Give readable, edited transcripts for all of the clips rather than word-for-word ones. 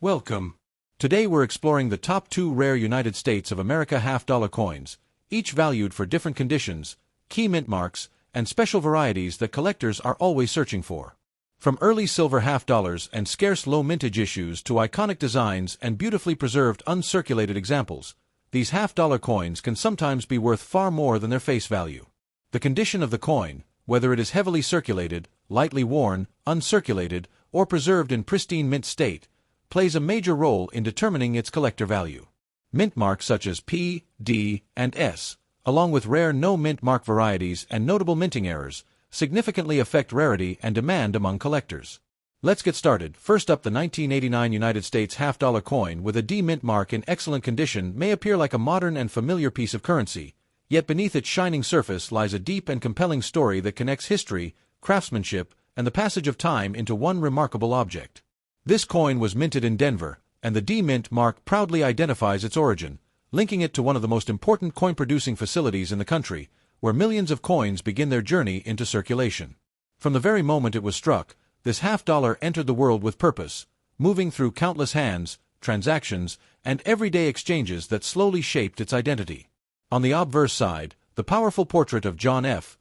Welcome. Today we're exploring the top 2 rare United States of America half-dollar coins, each valued for different conditions, key mint marks, and special varieties that collectors are always searching for. From early silver half-dollars and scarce low-mintage issues to iconic designs and beautifully preserved uncirculated examples, these half-dollar coins can sometimes be worth far more than their face value. The condition of the coin, whether it is heavily circulated, lightly worn, uncirculated, or preserved in pristine mint state, plays a major role in determining its collector value. Mint marks such as P, D, and S, along with rare no-mint mark varieties and notable minting errors, significantly affect rarity and demand among collectors. Let's get started. First up, the 1989 United States half-dollar coin with a D mint mark in excellent condition may appear like a modern and familiar piece of currency, yet beneath its shining surface lies a deep and compelling story that connects history, craftsmanship, and the passage of time into one remarkable object. This coin was minted in Denver, and the D mint mark proudly identifies its origin, linking it to one of the most important coin-producing facilities in the country, where millions of coins begin their journey into circulation. From the very moment it was struck, this half-dollar entered the world with purpose, moving through countless hands, transactions, and everyday exchanges that slowly shaped its identity. On the obverse side, the powerful portrait of John F.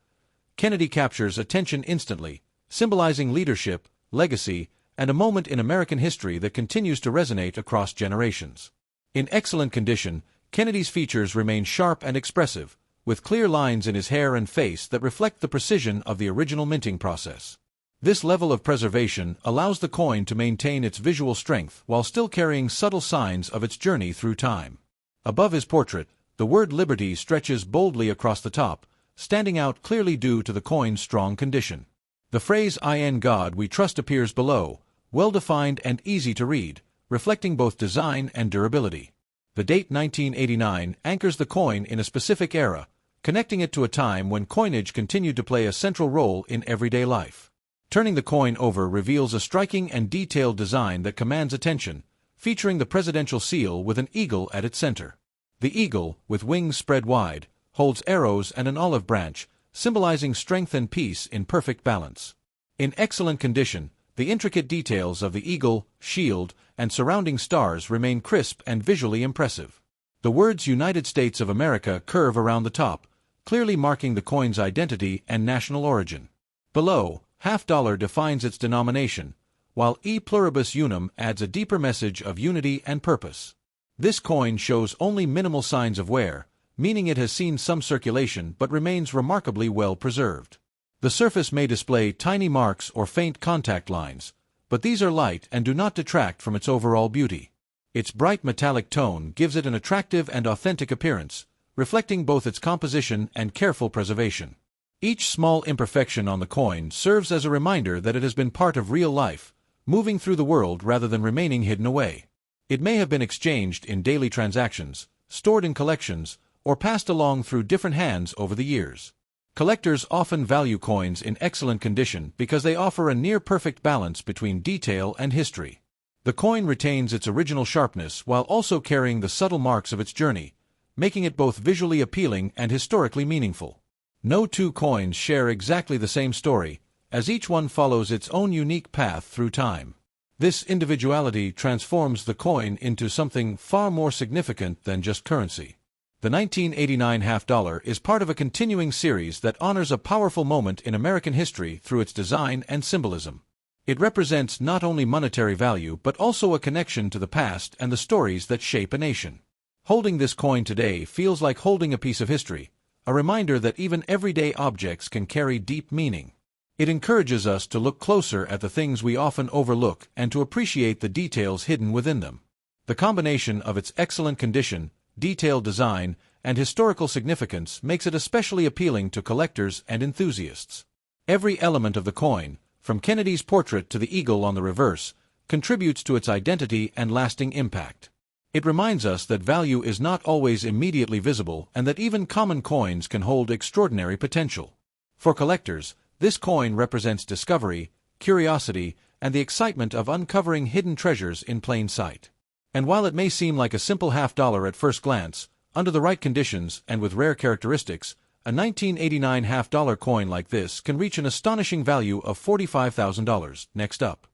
Kennedy captures attention instantly, symbolizing leadership, legacy, and a moment in American history that continues to resonate across generations. In excellent condition, Kennedy's features remain sharp and expressive, with clear lines in his hair and face that reflect the precision of the original minting process. This level of preservation allows the coin to maintain its visual strength while still carrying subtle signs of its journey through time. Above his portrait, the word Liberty stretches boldly across the top, standing out clearly due to the coin's strong condition. The phrase "In God We Trust" appears below, well-defined and easy to read, reflecting both design and durability. The date 1989 anchors the coin in a specific era, connecting it to a time when coinage continued to play a central role in everyday life. Turning the coin over reveals a striking and detailed design that commands attention, featuring the presidential seal with an eagle at its center. The eagle, with wings spread wide, holds arrows and an olive branch, symbolizing strength and peace in perfect balance. In excellent condition, the intricate details of the eagle, shield, and surrounding stars remain crisp and visually impressive. The words United States of America curve around the top, clearly marking the coin's identity and national origin. Below, half-dollar defines its denomination, while E pluribus unum adds a deeper message of unity and purpose. This coin shows only minimal signs of wear, meaning it has seen some circulation but remains remarkably well preserved. The surface may display tiny marks or faint contact lines, but these are light and do not detract from its overall beauty. Its bright metallic tone gives it an attractive and authentic appearance, reflecting both its composition and careful preservation. Each small imperfection on the coin serves as a reminder that it has been part of real life, moving through the world rather than remaining hidden away. It may have been exchanged in daily transactions, stored in collections, or passed along through different hands over the years. Collectors often value coins in excellent condition because they offer a near-perfect balance between detail and history. The coin retains its original sharpness while also carrying the subtle marks of its journey, making it both visually appealing and historically meaningful. No two coins share exactly the same story, as each one follows its own unique path through time. This individuality transforms the coin into something far more significant than just currency. The 1989 half-dollar is part of a continuing series that honors a powerful moment in American history through its design and symbolism. It represents not only monetary value but also a connection to the past and the stories that shape a nation. Holding this coin today feels like holding a piece of history, a reminder that even everyday objects can carry deep meaning. It encourages us to look closer at the things we often overlook and to appreciate the details hidden within them. The combination of its excellent condition, detailed design, and historical significance makes it especially appealing to collectors and enthusiasts. Every element of the coin, from Kennedy's portrait to the eagle on the reverse, contributes to its identity and lasting impact. It reminds us that value is not always immediately visible and that even common coins can hold extraordinary potential. For collectors, this coin represents discovery, curiosity, and the excitement of uncovering hidden treasures in plain sight. And while it may seem like a simple half-dollar at first glance, under the right conditions and with rare characteristics, a 1989 half-dollar coin like this can reach an astonishing value of $45,000. Next up,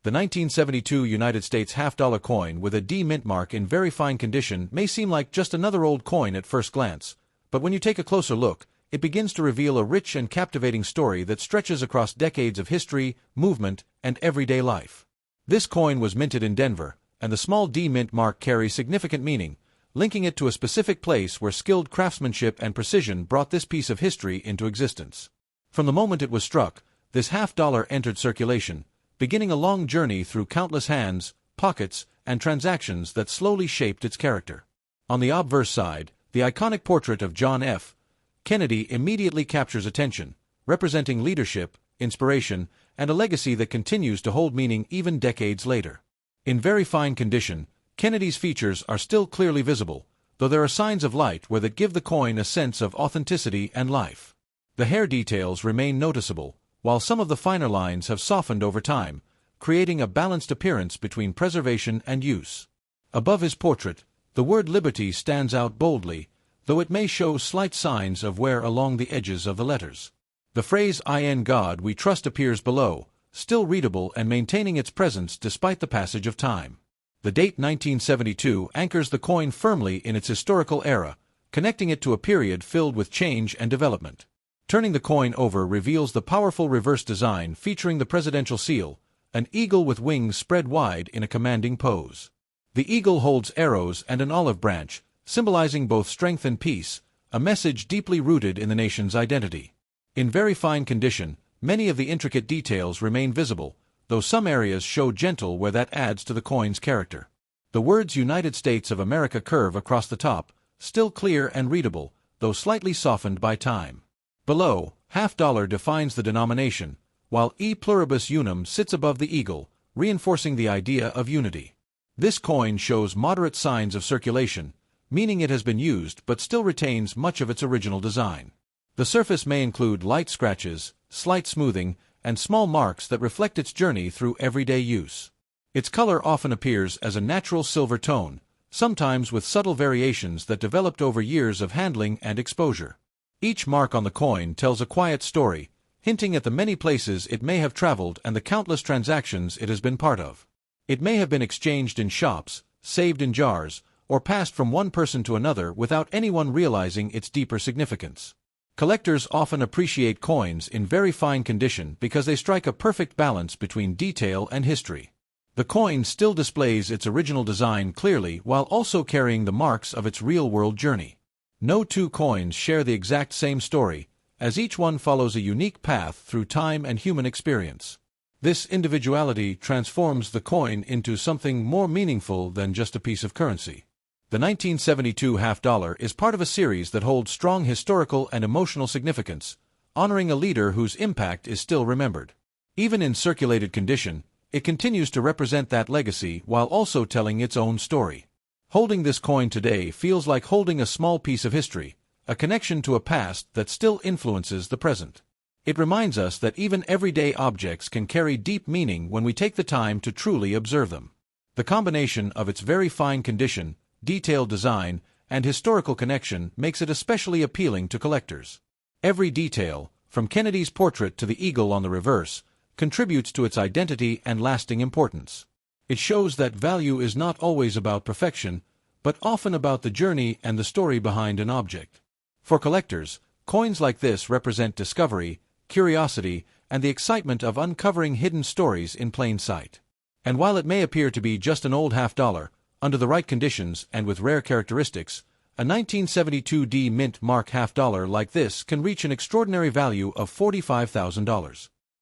The 1972 United States half-dollar coin with a D mint mark in very fine condition may seem like just another old coin at first glance, but when you take a closer look, it begins to reveal a rich and captivating story that stretches across decades of history, movement, and everyday life. This coin was minted in Denver, and the small D mint mark carries significant meaning, linking it to a specific place where skilled craftsmanship and precision brought this piece of history into existence. From the moment it was struck, this half-dollar entered circulation, beginning a long journey through countless hands, pockets, and transactions that slowly shaped its character. On the obverse side, the iconic portrait of John F. Kennedy immediately captures attention, representing leadership, inspiration, and a legacy that continues to hold meaning even decades later. In very fine condition, Kennedy's features are still clearly visible, though there are signs of light where that give the coin a sense of authenticity and life. The hair details remain noticeable, while some of the finer lines have softened over time, creating a balanced appearance between preservation and use. Above his portrait, the word Liberty stands out boldly, though it may show slight signs of wear along the edges of the letters. The phrase "In God We Trust" appears below, still readable and maintaining its presence despite the passage of time. The date 1972 anchors the coin firmly in its historical era, connecting it to a period filled with change and development. Turning the coin over reveals the powerful reverse design featuring the presidential seal, an eagle with wings spread wide in a commanding pose. The eagle holds arrows and an olive branch, symbolizing both strength and peace, a message deeply rooted in the nation's identity. In very fine condition, many of the intricate details remain visible, though some areas show gentle where that adds to the coin's character. The words United States of America curve across the top, still clear and readable, though slightly softened by time. Below, half-dollar defines the denomination, while E pluribus unum sits above the eagle, reinforcing the idea of unity. This coin shows moderate signs of circulation, meaning it has been used but still retains much of its original design. The surface may include light scratches, slight smoothing, and small marks that reflect its journey through everyday use. Its color often appears as a natural silver tone, sometimes with subtle variations that developed over years of handling and exposure. Each mark on the coin tells a quiet story, hinting at the many places it may have traveled and the countless transactions it has been part of. It may have been exchanged in shops, saved in jars, or passed from one person to another without anyone realizing its deeper significance. Collectors often appreciate coins in very fine condition because they strike a perfect balance between detail and history. The coin still displays its original design clearly while also carrying the marks of its real-world journey. No two coins share the exact same story, as each one follows a unique path through time and human experience. This individuality transforms the coin into something more meaningful than just a piece of currency. The 1972 half-dollar is part of a series that holds strong historical and emotional significance, honoring a leader whose impact is still remembered. Even in circulated condition, it continues to represent that legacy while also telling its own story. Holding this coin today feels like holding a small piece of history, a connection to a past that still influences the present. It reminds us that even everyday objects can carry deep meaning when we take the time to truly observe them. The combination of its very fine condition, detailed design, and historical connection makes it especially appealing to collectors. Every detail, from Kennedy's portrait to the eagle on the reverse, contributes to its identity and lasting importance. It shows that value is not always about perfection, but often about the journey and the story behind an object. For collectors, coins like this represent discovery, curiosity, and the excitement of uncovering hidden stories in plain sight. And while it may appear to be just an old half-dollar, under the right conditions and with rare characteristics, a 1972 D mint mark half-dollar like this can reach an extraordinary value of $45,000.